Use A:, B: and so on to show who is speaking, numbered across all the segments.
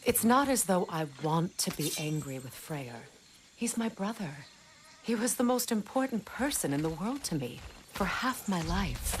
A: It's not as though I want to be angry with Freyr. He's my brother. He was the most important person in the world to me for half my life.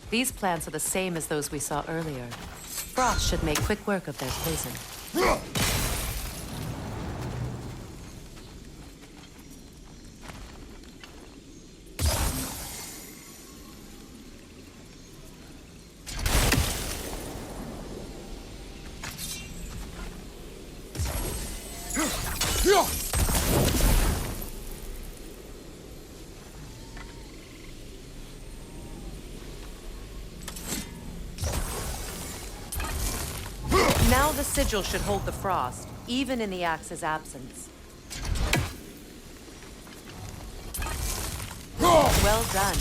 A: These plants are the same as those we saw earlier. Frost should make quick work of their poison. Now the sigil should hold the frost, even in the axe's absence. Well done.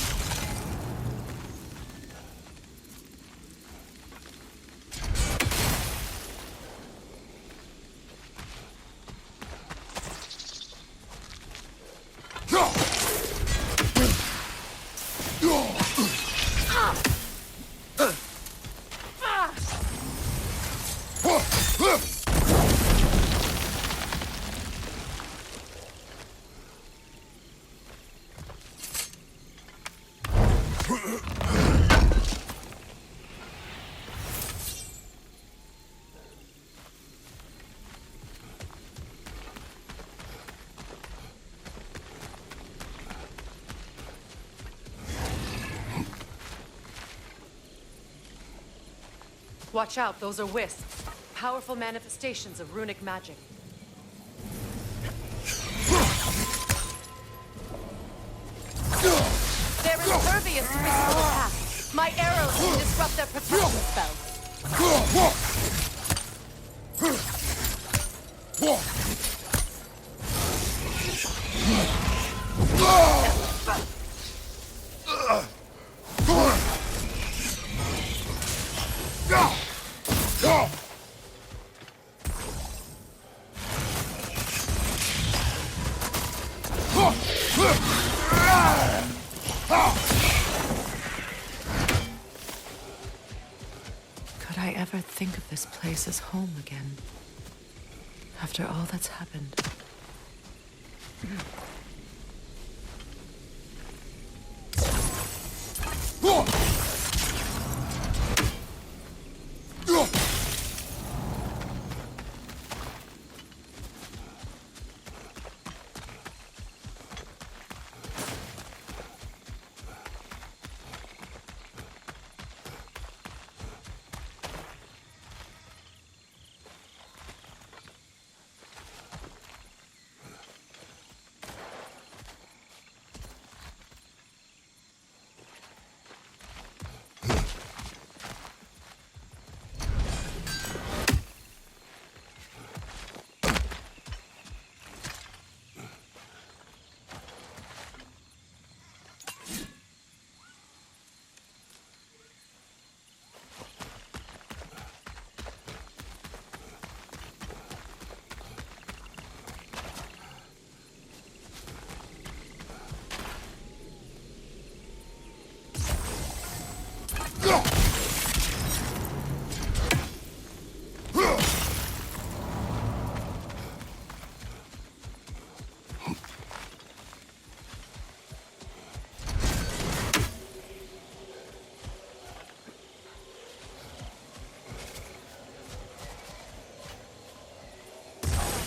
A: Watch out, those are wisps. Powerful manifestations of runic magic. They're impervious to physical attack. My arrows can disrupt their protection spells. Could I ever think of this place as home again? After all that's happened.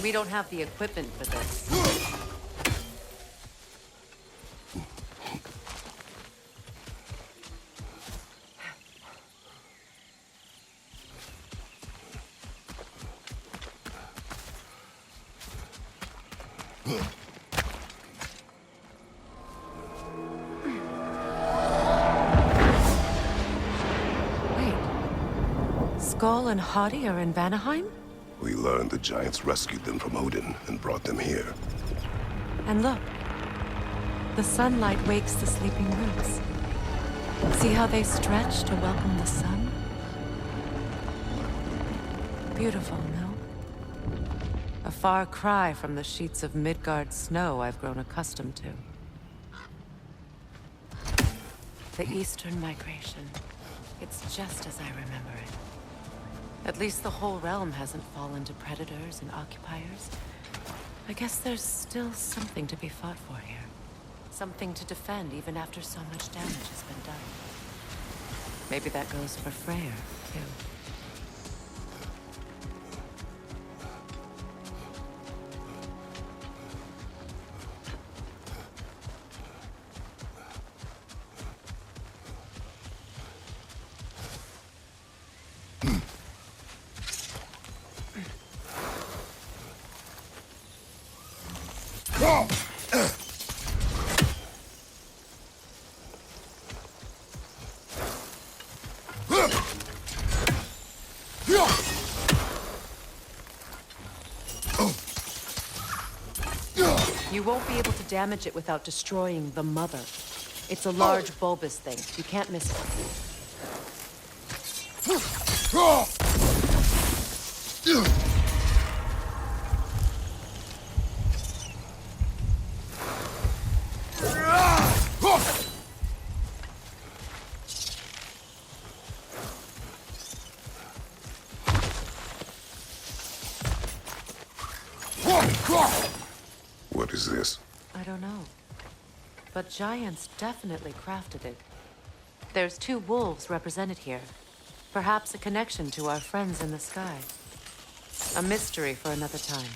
A: We don't have the equipment for this. Wait. Skull and Hati are in Vanaheim?
B: We learned the giants rescued them from Odin and brought them here.
A: And look. The sunlight wakes the sleeping roots. See how they stretch to welcome the sun? Beautiful, no? A far cry from the sheets of Midgard snow I've grown accustomed to. The Eastern Migration. It's just as I remember it. At least the whole realm hasn't fallen to predators and occupiers. I guess there's still something to be fought for here. Something to defend even after so much damage has been done. Maybe that goes for Freyr, too. You won't be able to damage it without destroying the mother. It's a large bulbous thing. You can't miss it.
B: What is this?
A: I don't know. But giants definitely crafted it. There's 2 wolves represented here. Perhaps a connection to our friends in the sky. A mystery for another time.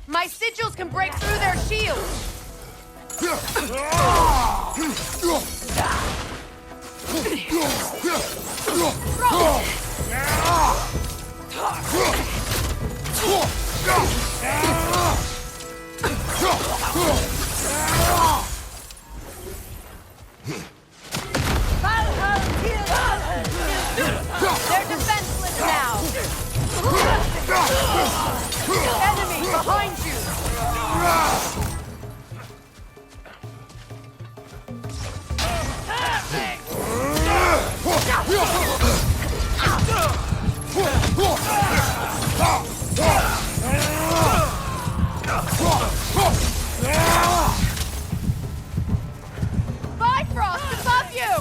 C: My sigils can break through their shields! They're defenseless now! Enemy behind you! Bifrost above you!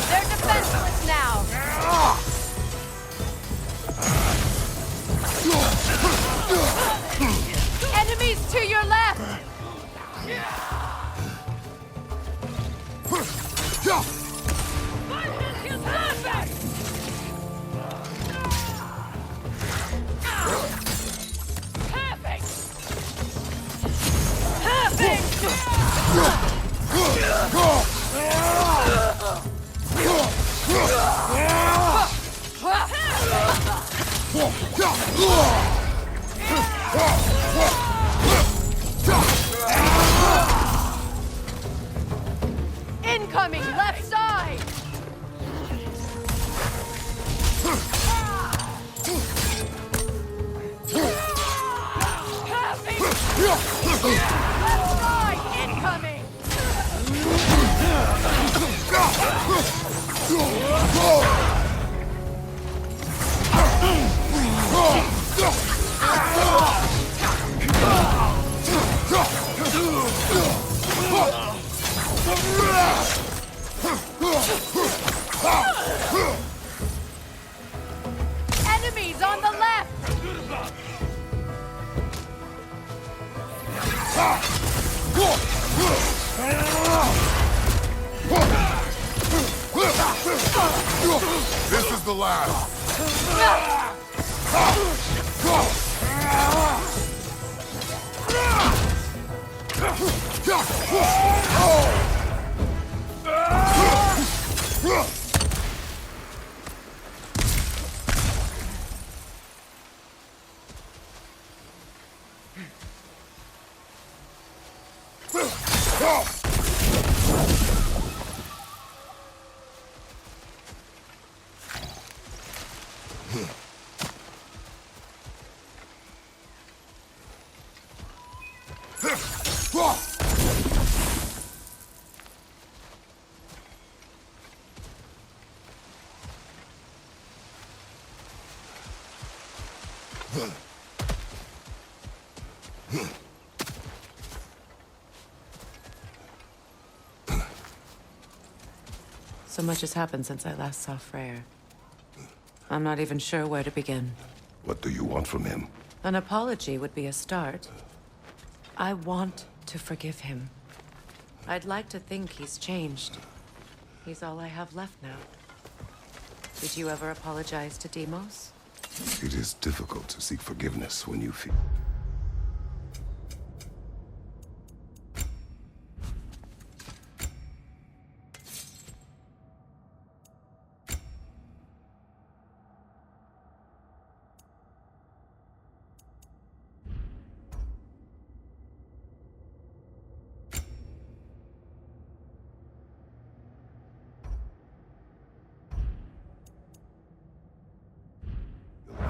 C: They're defenseless now! Enemies to your left! Incoming left side! Left side! Incoming! Enemies on the left!
B: This is the last.
A: So much has happened since I last saw Freyr. I'm not even sure where to begin.
B: What do you want from him?
A: An apology would be a start. I want to forgive him. I'd like to think he's changed. He's all I have left now. Did you ever apologize to Deimos?
B: It is difficult to seek forgiveness when you feel...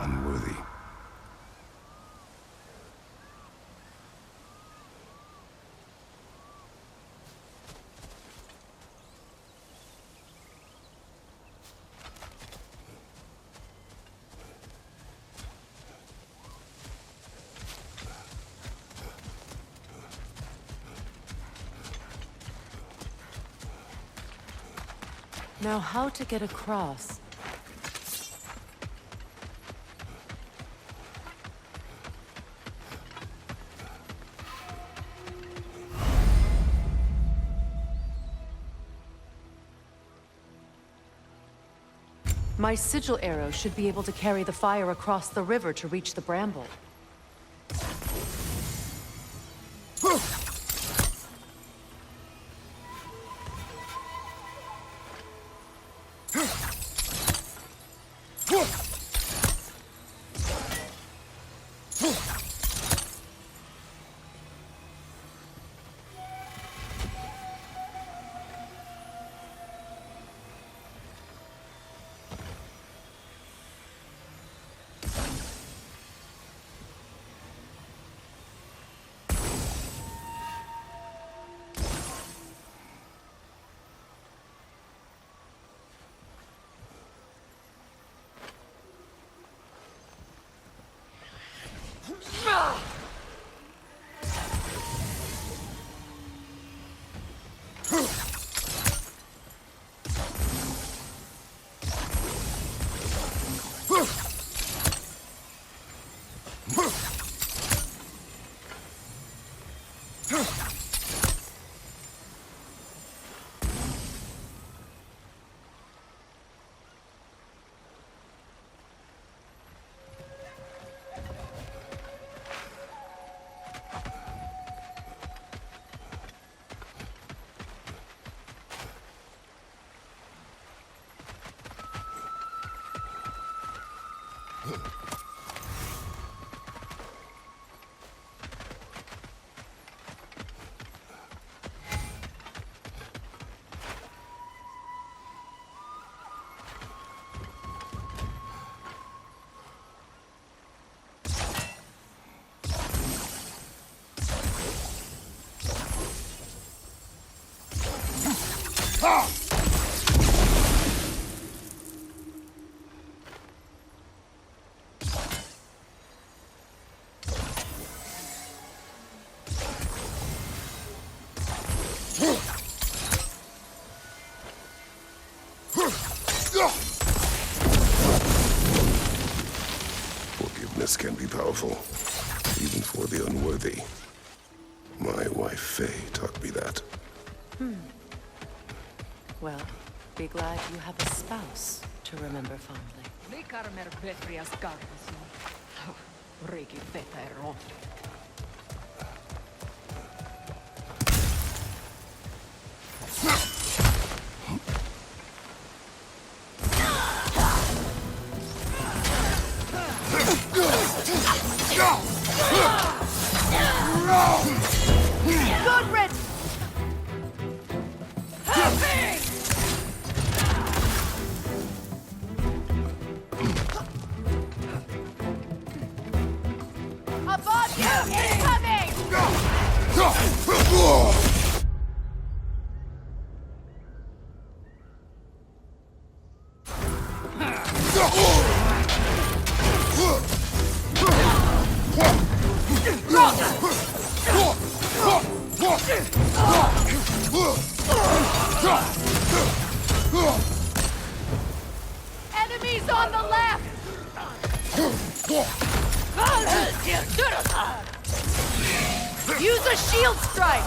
B: unworthy.
A: Now, how to get across? My sigil arrow should be able to carry the fire across the river to reach the bramble.
B: darkness can be powerful, even for the unworthy. My wife Faye taught me that.
A: Well, be glad you have a spouse to remember fondly.
C: Good riddance! Above you! Incoming! Enemies on the left! Use a shield strike!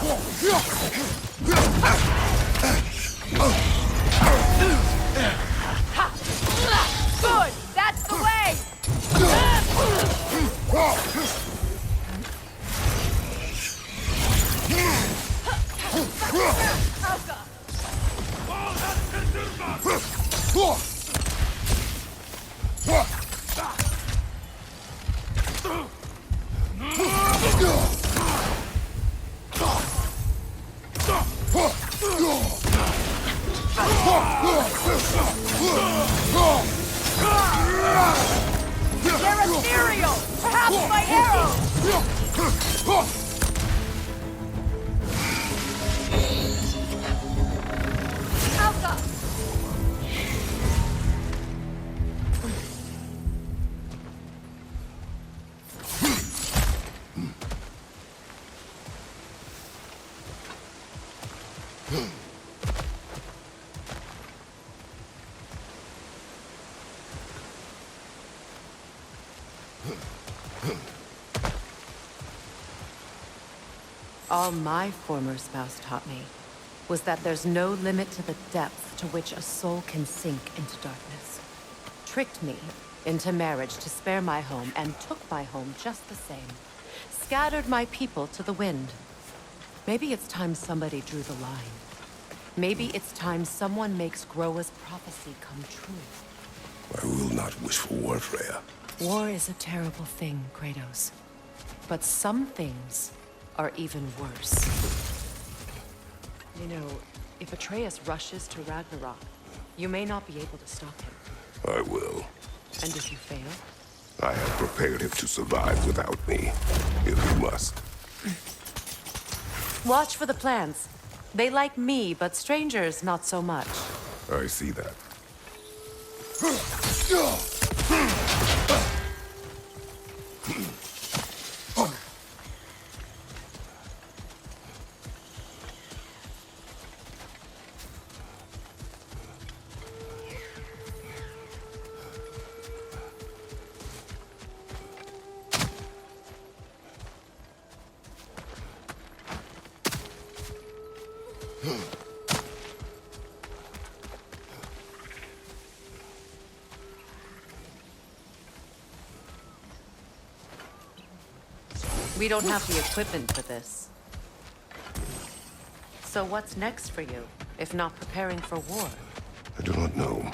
C: Good! That's the way! They're ethereal! Perhaps my arrow! Alpha!
A: All my former spouse taught me was that there's no limit to the depth to which a soul can sink into darkness. Tricked me into marriage to spare my home and took my home just the same. Scattered my people to the wind. Maybe it's time somebody drew the line. Maybe it's time someone makes Groa's prophecy come true.
B: I will not wish for war, Freya.
A: War is a terrible thing, Kratos. But some things are even worse. You know, if Atreus rushes to Ragnarok, you may not be able to stop him.
B: I will.
A: And if you fail?
B: I have prepared him to survive without me, if he must.
A: Watch for the plants. They like me, but strangers not so much.
B: I see that.
A: We don't have the equipment for this. So what's next for you, if not preparing for war?
B: I do not know,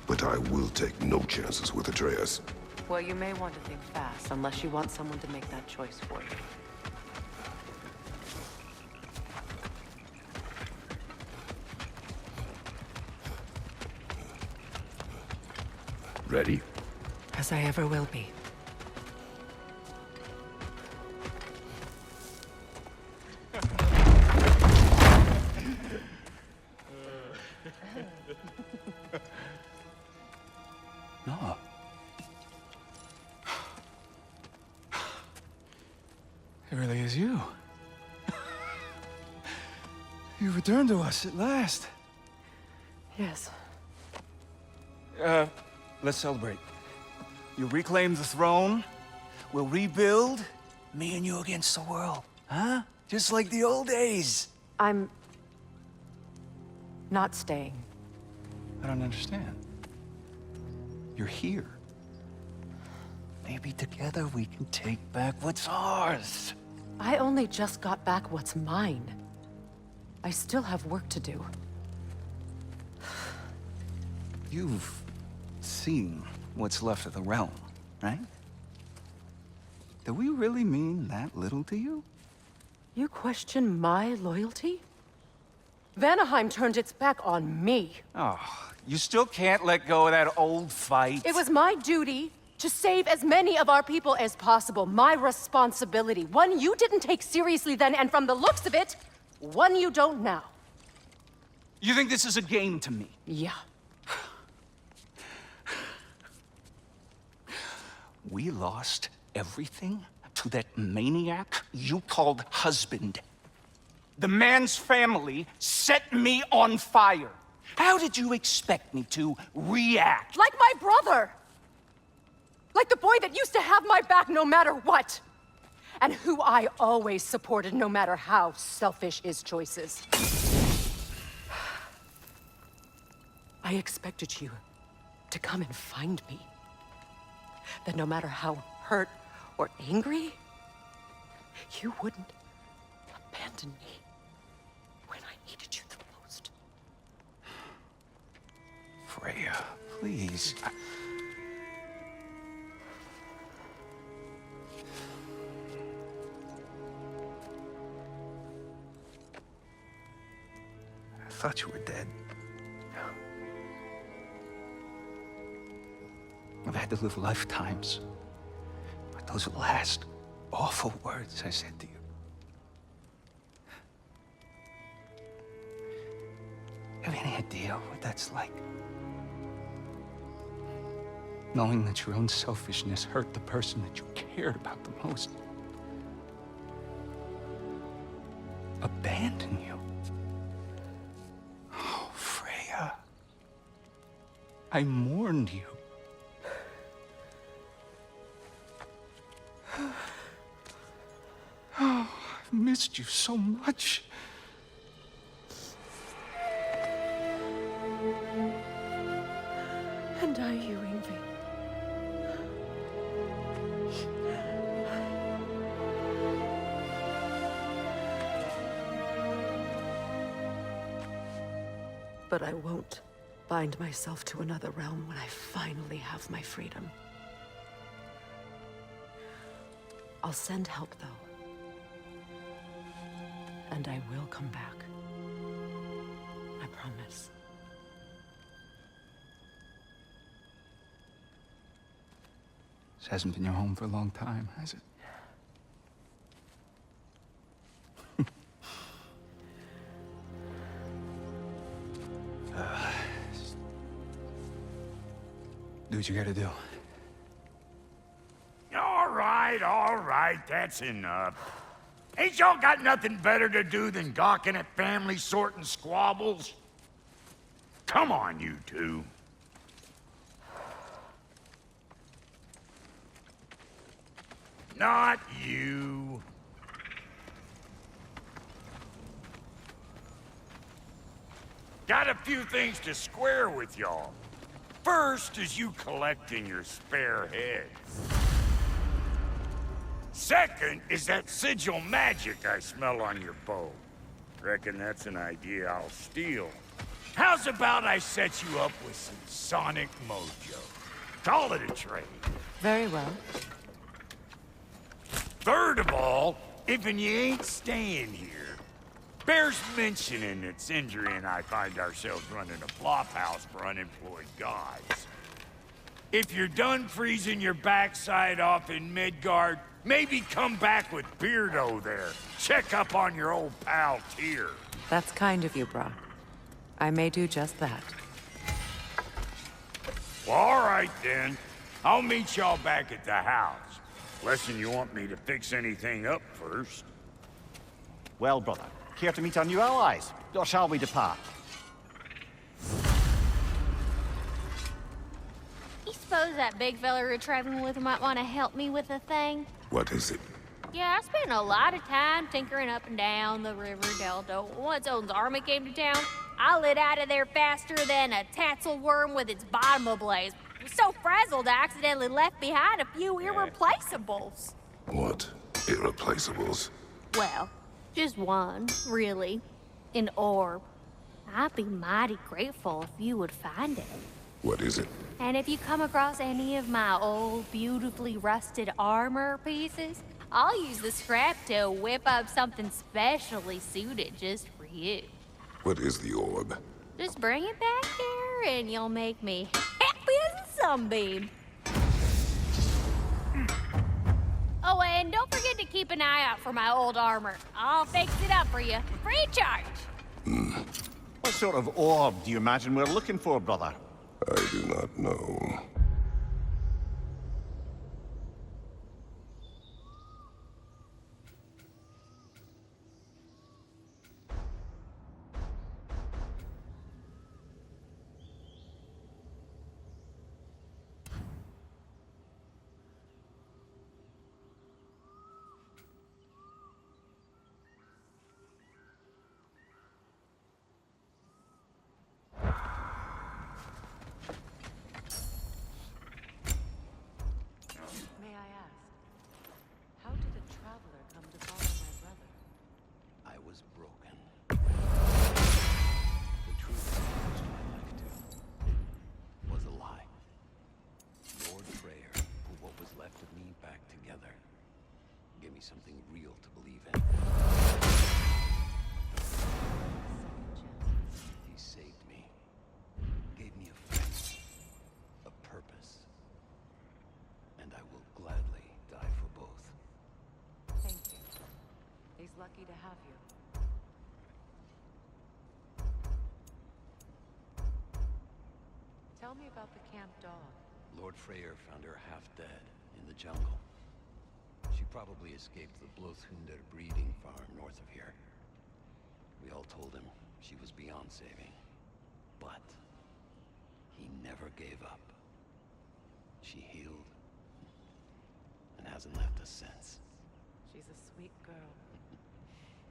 B: but I will take no chances with Atreus.
A: Well, you may want to think fast, unless you want someone to make that choice for you.
B: Ready?
A: As I ever will be.
D: No. It really is you. You returned to us at last.
A: Yes.
D: Let's celebrate. You reclaimed the throne, We'll rebuild, me and you against the world, huh? Just like the old days.
C: I'm not staying.
D: I don't understand. You're here. Maybe together we can take back what's ours.
C: I only just got back what's mine. I still have work to do.
D: You've seen what's left of the realm, right? Do we really mean that little to you?
C: You question my loyalty? Vanaheim turned its back on me.
D: Oh, you still can't let go of that old fight.
C: It was my duty to save as many of our people as possible. My responsibility. One you didn't take seriously then, and from the looks of it, one you don't now.
D: You think this is a game to me?
C: Yeah.
D: We lost everything to that maniac you called husband. The man's family set me on fire. How did you expect me to react?
C: Like my brother! Like the boy that used to have my back no matter what! And who I always supported no matter how selfish his choices. I expected you to come and find me. That no matter how hurt or angry, you wouldn't abandon me when I needed you the most.
D: Freya, please. I thought you were dead. I've had to live lifetimes. But those last awful words I said to you. Have any idea what that's like? Knowing that your own selfishness hurt the person that you cared about the most. Abandon you. Oh, Freya. I mourned you. Oh, I've missed you so much.
C: And I you, Ingvi. But I won't bind myself to another realm when I finally have my freedom. I'll send help, though. And I will come back. I promise.
D: This hasn't been your home for a long time, has it? Do what you gotta do.
E: All right, that's enough. Ain't y'all got nothing better to do than gawking at family sorting squabbles? Come on, you two. Not you. Got a few things to square with y'all. First is you collecting your spare heads. Second is that sigil magic I smell on your bow. Reckon that's an idea I'll steal. How's about I set you up with some sonic mojo? Call it a trade.
A: Very well.
E: Third of all, if you ain't staying here, bears mentioning that Sindri and I find ourselves running a flophouse for unemployed gods. If you're done freezing your backside off in Midgard, maybe come back with Beardo there. Check up on your old pal Tyr.
A: That's kind of you, Brock. I may do just that.
E: Well, all right then. I'll meet y'all back at the house. Unless you want me to fix anything up first.
F: Well, brother, care to meet our new allies? Or shall we depart?
G: Is Suppose that big fella you're traveling with might want to help me with a thing?
B: What is it?
G: Yeah, I spent a lot of time tinkering up and down the river delta. Once Odin's army came to town, I lit out of there faster than a tassel worm with its bottom ablaze. I was so frazzled I accidentally left behind a few irreplaceables.
B: What? Irreplaceables?
G: Well, just one, really. An orb. I'd be mighty grateful if you would find it.
B: What is it?
G: And if you come across any of my old, beautifully rusted armor pieces, I'll use the scrap to whip up something specially suited just for you.
B: What is the orb?
G: Just bring it back here and you'll make me happy as a sunbeam. Oh, and don't forget to keep an eye out for my old armor. I'll fix it up for you, free of charge.
F: What sort of orb do you imagine we're looking for, brother?
B: I do not know.
A: May I ask, how did a traveler come to follow my brother?
H: I was broken. The truth I lost my life to was a lie. Lord Freyr put what was left of me back together. Gave me something real to believe in. He saved me. Gave me a friend. A purpose. And I will gladly die for both.
A: Thank you. He's lucky to have you. Tell me about the camp dog.
H: Lord Freyr found her half dead in the jungle. She probably escaped the Blothunder breeding farm north of here. We all told him she was beyond saving. But he never gave up. She healed and hasn't left us since.
A: She's a sweet girl.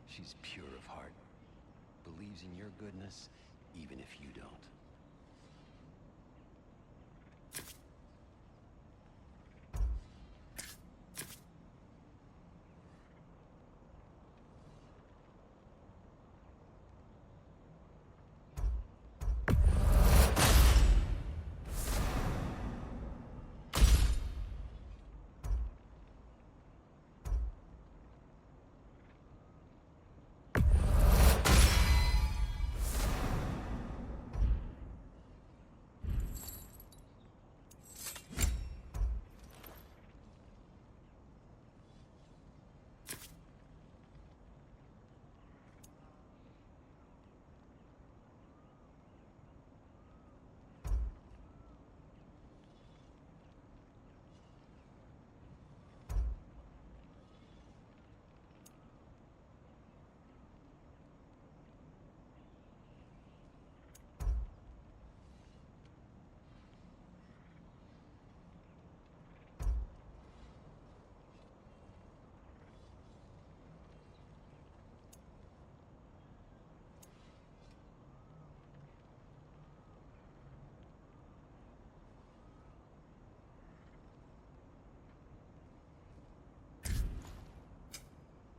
H: She's pure of heart. Believes in your goodness, even if you don't.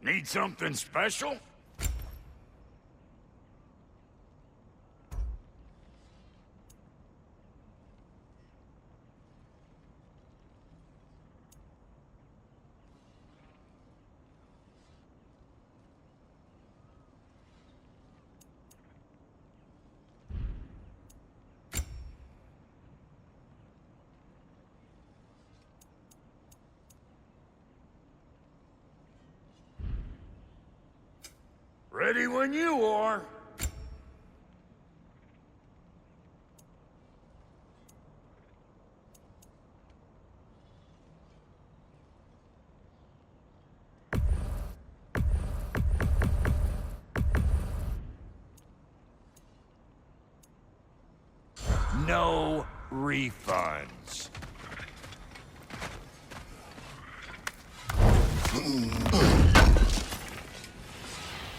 E: Need something special? Ready when you are. No refunds.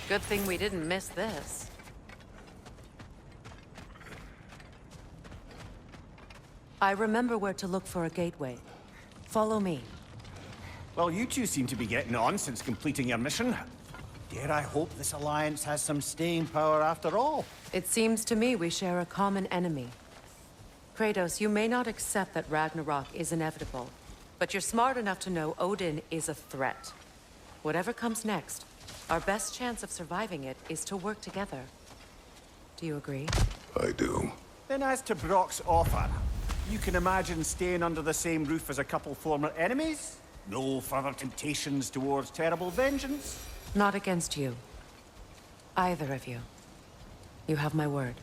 A: Good thing we didn't miss this. I remember where to look for a gateway. Follow me.
F: Well, you two seem to be getting on since completing your mission. Dare I hope this alliance has some staying power after all?
A: It seems to me we share a common enemy. Kratos, you may not accept that Ragnarok is inevitable, but you're smart enough to know Odin is a threat. Whatever comes next, our best chance of surviving it is to work together. Do you agree?
B: I do.
F: Then as to Brock's offer, you can imagine staying under the same roof as a couple former enemies? No further temptations towards terrible vengeance?
A: Not against you. Either of you. You have my word.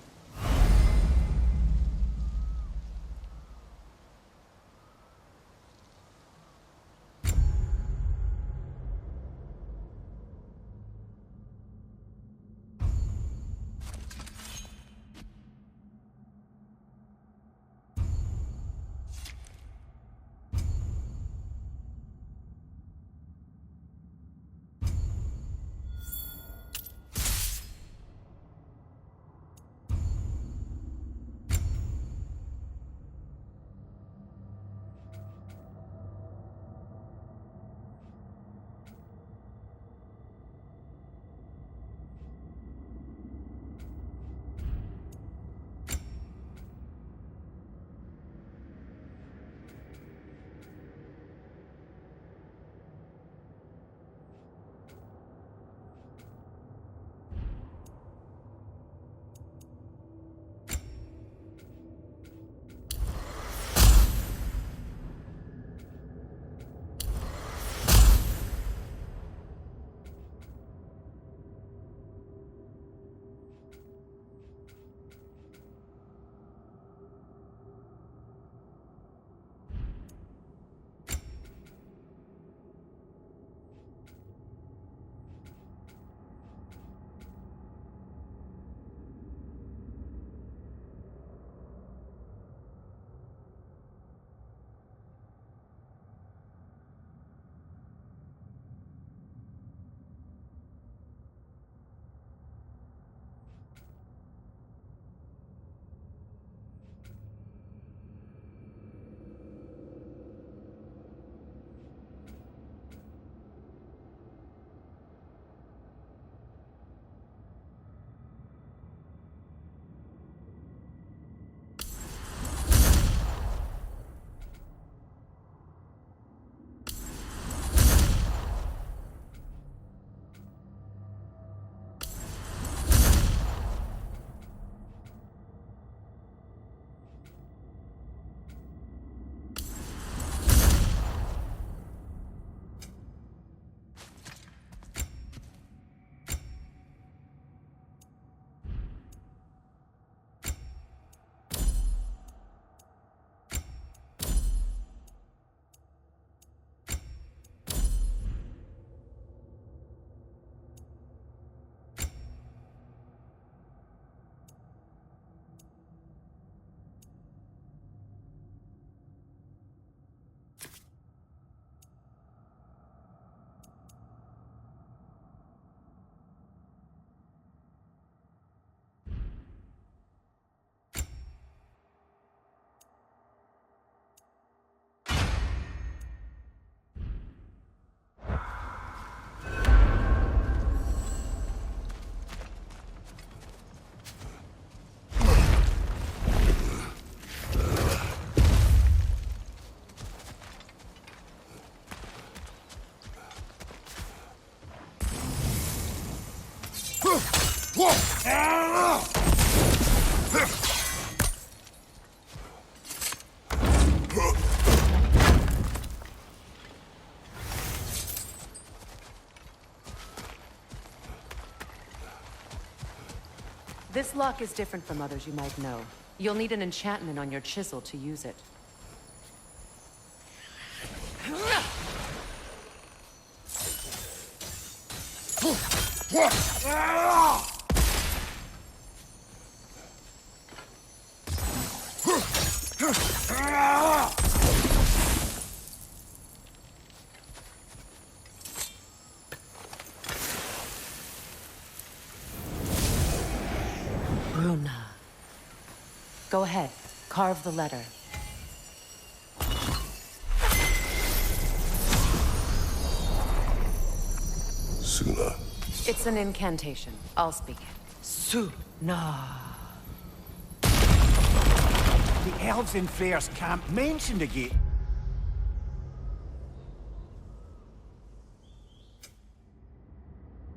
A: This lock is different from others you might know. You'll need an enchantment on your chisel to use it. Go ahead. Carve the letter.
B: Suna.
A: It's an incantation. I'll speak it.
C: Suna.
F: The elves in Freyr's camp mentioned the gate.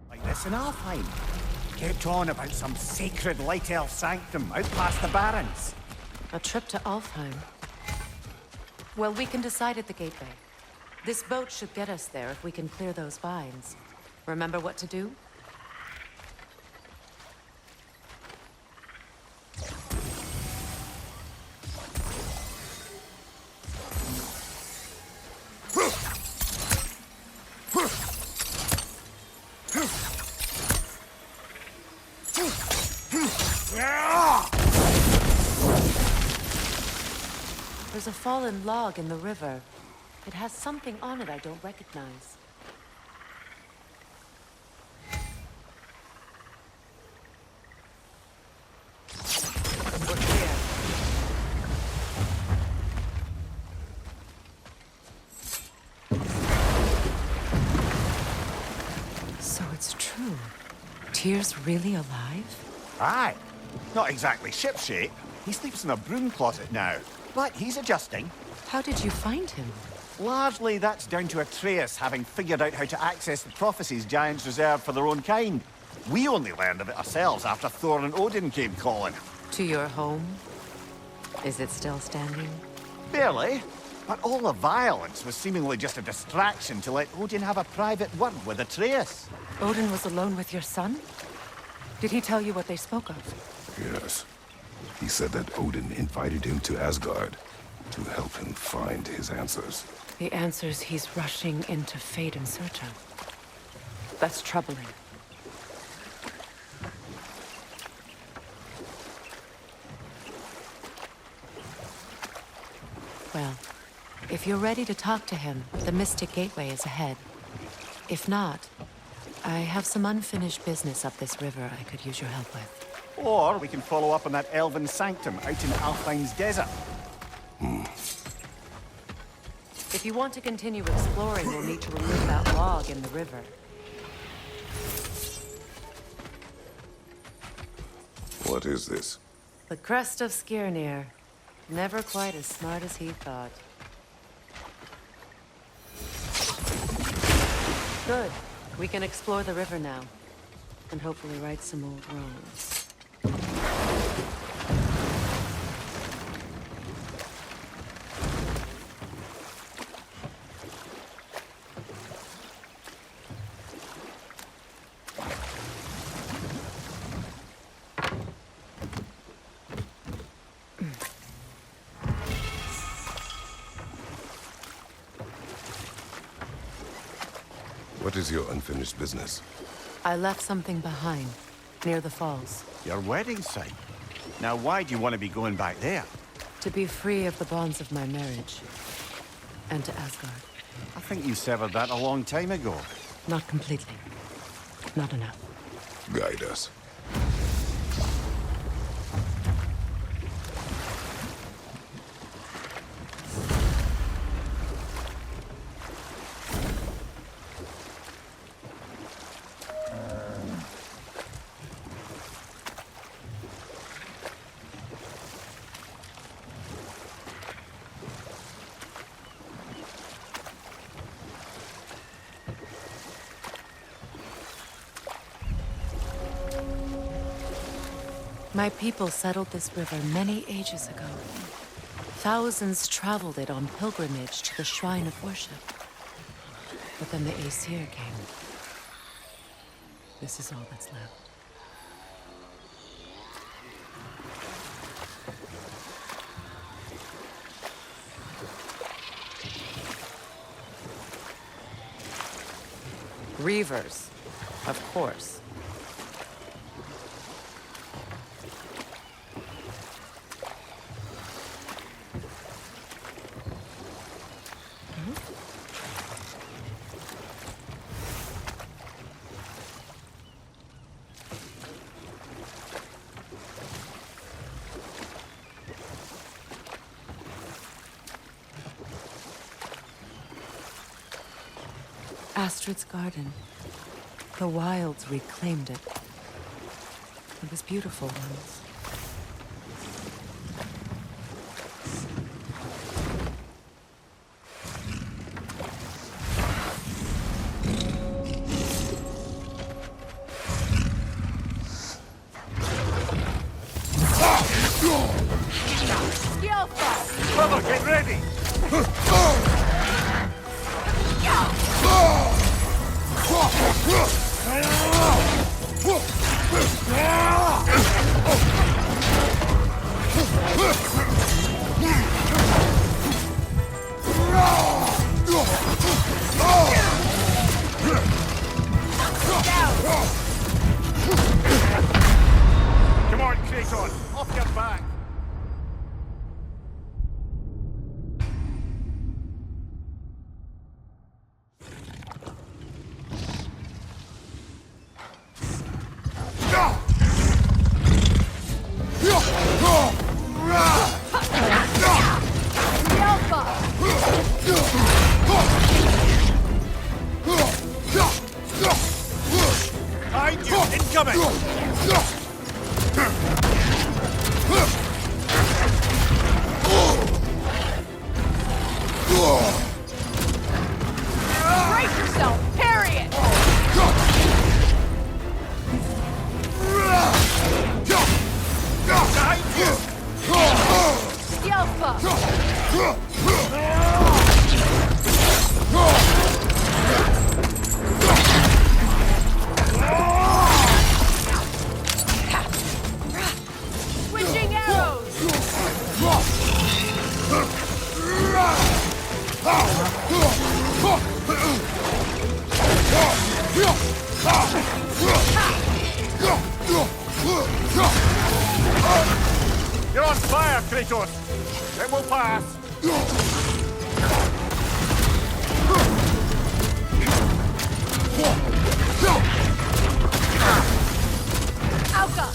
F: Like this in Alfheim. Kept on about some sacred light elf sanctum out past the barrens.
A: A trip to Alfheim. Well, we can decide at the gateway. This boat should get us there if we can clear those vines. Remember what to do? There's a fallen log in the river. It has something on it I don't recognize. We're clear. So it's true. Tyr's really alive?
F: Aye. Not exactly shipshape. He sleeps in a broom closet now. But he's adjusting.
A: How did you find him?
F: Largely, that's down to Atreus having figured out how to access the prophecies giants reserve for their own kind. We only learned of it ourselves after Thor and Odin came calling.
A: To your home? Is it still standing?
F: Barely. But all the violence was seemingly just a distraction to let Odin have a private word with Atreus.
A: Odin was alone with your son? Did he tell you what they spoke of?
B: Yes. He said that Odin invited him to Asgard to help him find his answers.
A: The answers he's rushing into fate in search of. That's troubling. Well, if you're ready to talk to him, the Mystic Gateway is ahead. If not, I have some unfinished business up this river I could use your help with.
F: Or we can follow up on that elven sanctum out in Alfheim's desert.
A: If you want to continue exploring, we'll need to remove that log in the river.
B: What is this?
A: The crest of Skirnir. Never quite as smart as he thought. Good. We can explore the river now. And hopefully right some old wrongs.
B: What is your unfinished business?
A: I left something behind, near the falls.
F: Your wedding site. Now why do you want to be going back there?
A: To be free of the bonds of my marriage. And to Asgard.
F: I think you severed that a long time ago.
A: Not completely. Not enough.
B: Guide us.
A: My people settled this river many ages ago. Thousands traveled it on pilgrimage to the shrine of worship. But then the Aesir came. This is all that's left. Reavers, of course. Astrid's garden. The wilds reclaimed it. It was beautiful once.
F: Brother, get ready! Come on, Kratos! Off your back! Behind you! Incoming!
G: Brace yourself! Parry it!
F: Behind you!
G: Stealth buff! Switching arrows!
F: You're on fire, Kratos! It will pass!
G: Alka!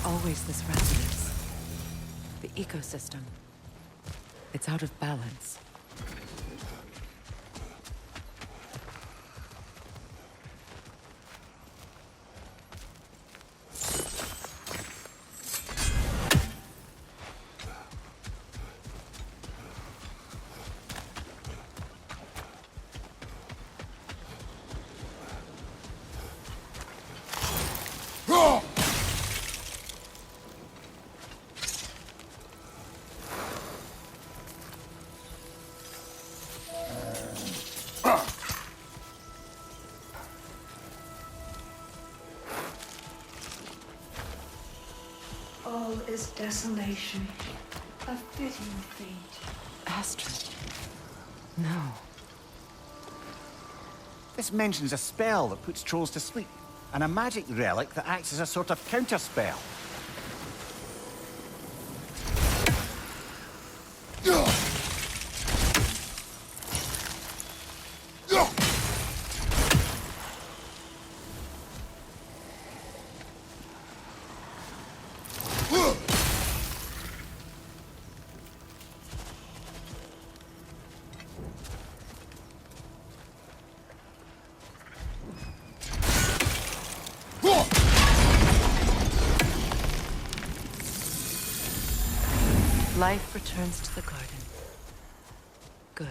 A: Always this ravenous. The ecosystem. It's out of balance.
I: All is desolation, a fitting fate.
A: Astrid. No.
F: This mentions a spell that puts trolls to sleep, and a magic relic that acts as a sort of counterspell.
A: Life returns to the garden. Good.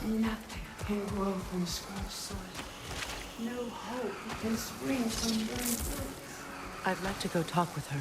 I: Nothing can grow from scorched soil. No hope can spring from burned roots.
A: I'd like to go talk with her.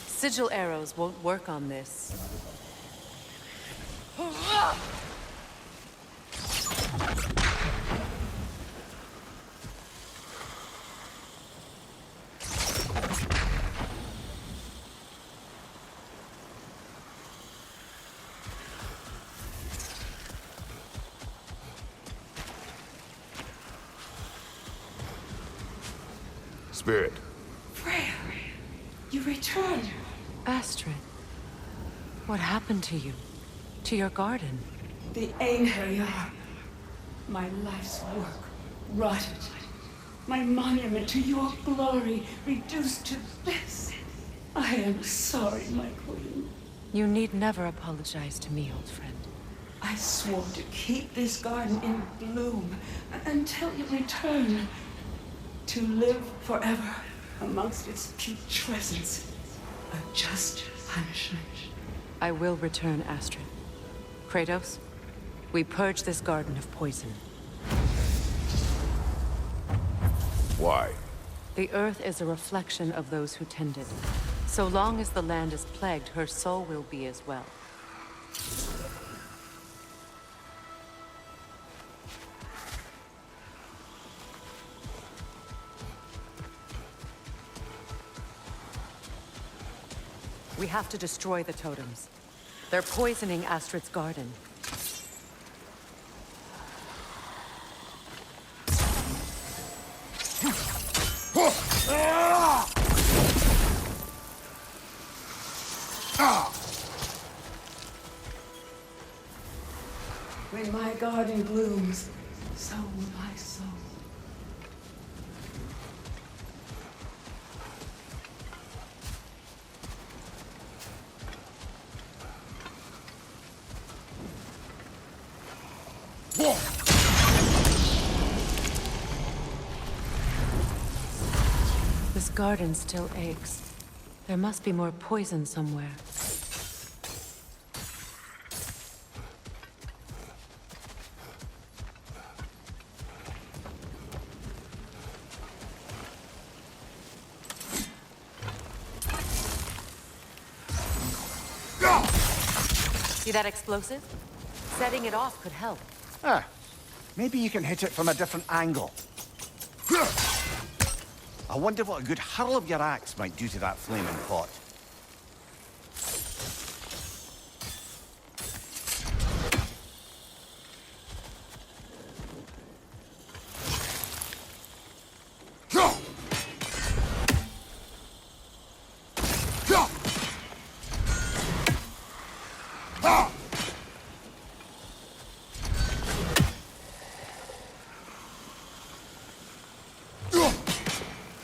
A: Sigil arrows won't work on this.
B: Spirit.
I: Freya, you returned.
A: Astrid, what happened to you? To your garden?
I: The Einherjar. My life's work rotted. My monument to your glory reduced to this. I am sorry, my queen.
A: You need never apologize to me, old friend.
I: I swore to keep this garden in bloom until you return. To live forever amongst its putrescence. A just punishment.
A: I will return, Astrid. Kratos, we purge this garden of poison.
B: Why?
A: The earth is a reflection of those who tend it. So long as the land is plagued, her soul will be as well. We have to destroy the totems. They're poisoning Astrid's garden.
I: When my garden blooms, so will my soul.
A: This garden still aches. There must be more poison somewhere. See that explosive? Setting it off could help.
F: Ah, maybe you can hit it from a different angle. I wonder what a good hurl of your axe might do to that flaming pot.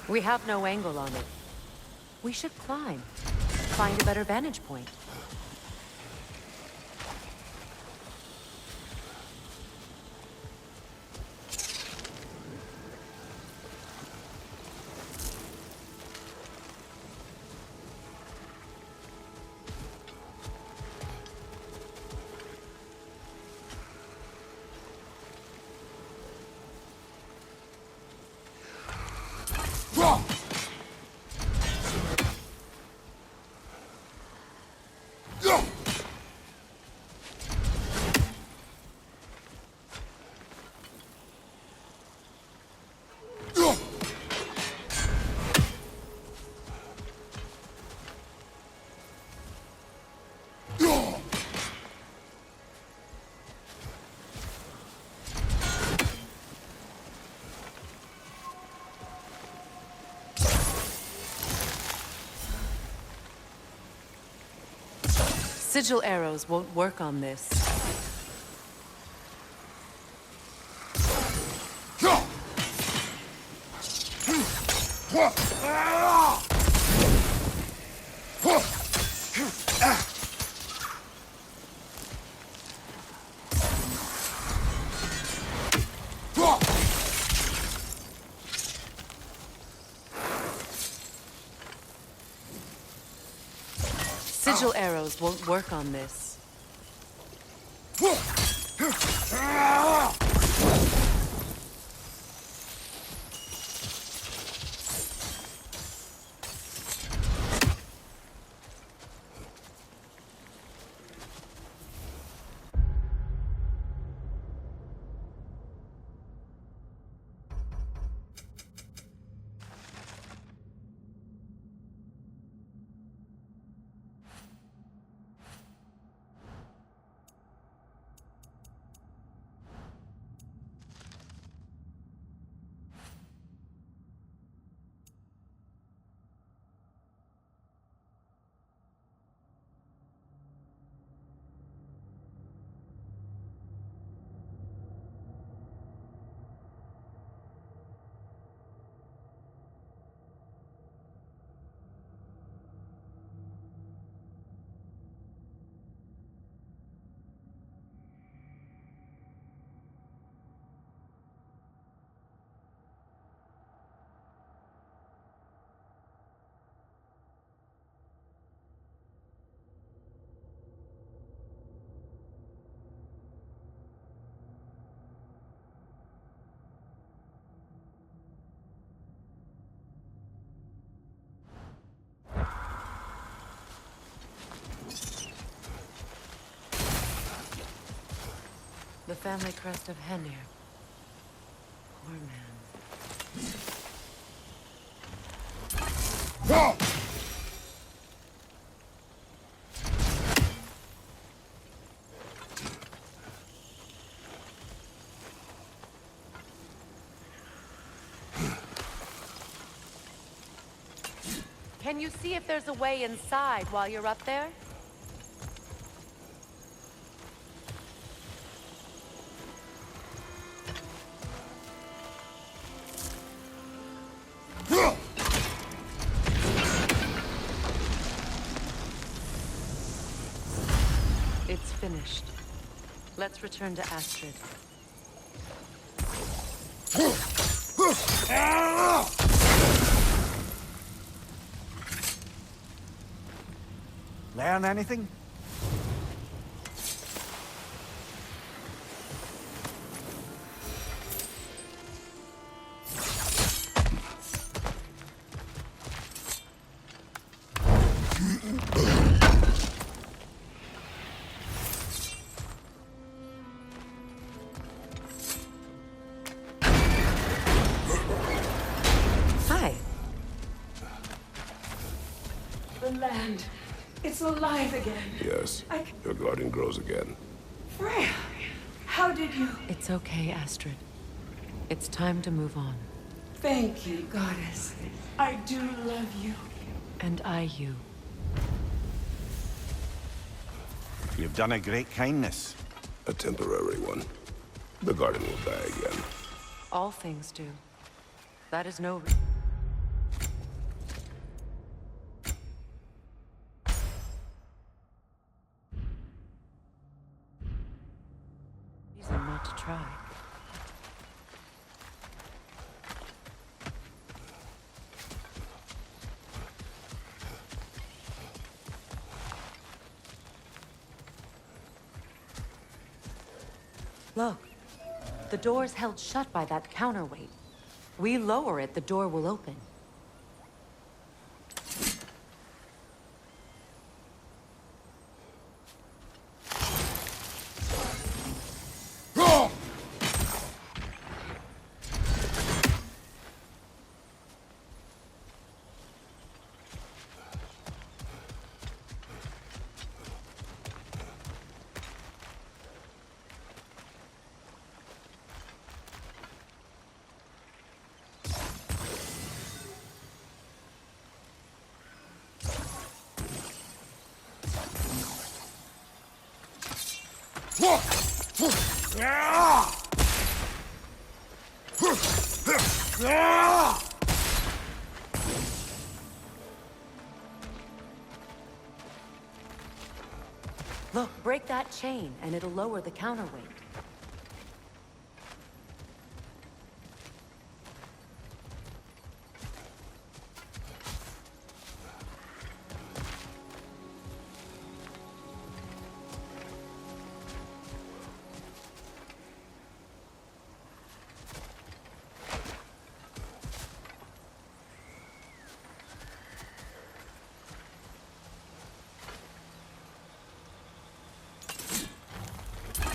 C: We have no angle on it. We should climb. Find a better vantage point.
A: Sigil arrows won't work on this. Sigil arrows won't work on this. The family crest of Henir. Poor man.
C: Can you see if there's a way inside while you're up there?
A: It's finished. Let's return to Astrid.
F: Learn anything?
A: Hi.
I: The land. It's alive again.
B: Yes, your garden grows again.
I: Freya, how did you...
A: It's okay, Astrid. It's time to move on.
I: Thank you, goddess. I do love you.
A: And I you.
F: You've done a great kindness.
B: A temporary one. The garden will die again.
A: All things do. That is no... not to try. Look, the door's held shut by that counterweight. We lower it, the door will open. Look, break that chain, and it'll lower the counterweight.